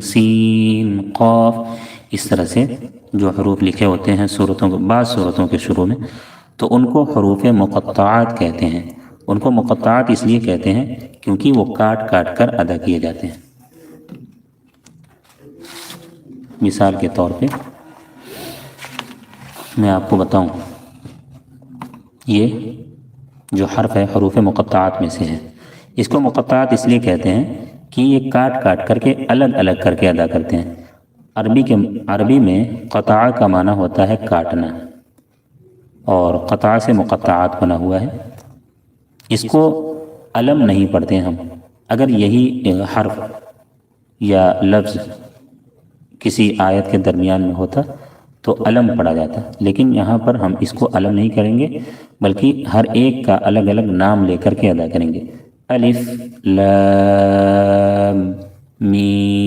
سین قاف، اس طرح سے جو حروف لکھے ہوتے ہیں سورتوں بعض صورتوں کے شروع میں، تو ان کو حروف مقطعات کہتے ہیں۔ ان کو مقطعات اس لیے کہتے ہیں کیونکہ وہ کاٹ کاٹ کر ادا کیے جاتے ہیں۔ مثال کے طور پہ میں آپ کو بتاؤں، یہ جو حرف ہے حروف مقطعات میں سے ہے، اس کو مقطعات اس لیے کہتے ہیں کہ یہ کاٹ کاٹ کر کے الگ الگ کر کے ادا کرتے ہیں۔ عربی میں قطع کا معنی ہوتا ہے کاٹنا، اور قطع سے مقطعات بنا ہوا ہے۔ اس کو علم نہیں پڑھتے ہم، اگر یہی حرف یا لفظ کسی آیت کے درمیان میں ہوتا تو علم پڑھا جاتا، لیکن یہاں پر ہم اس کو علم نہیں کریں گے، بلکہ ہر ایک کا الگ الگ نام لے کر کے ادا کریں گے۔ الف لام میم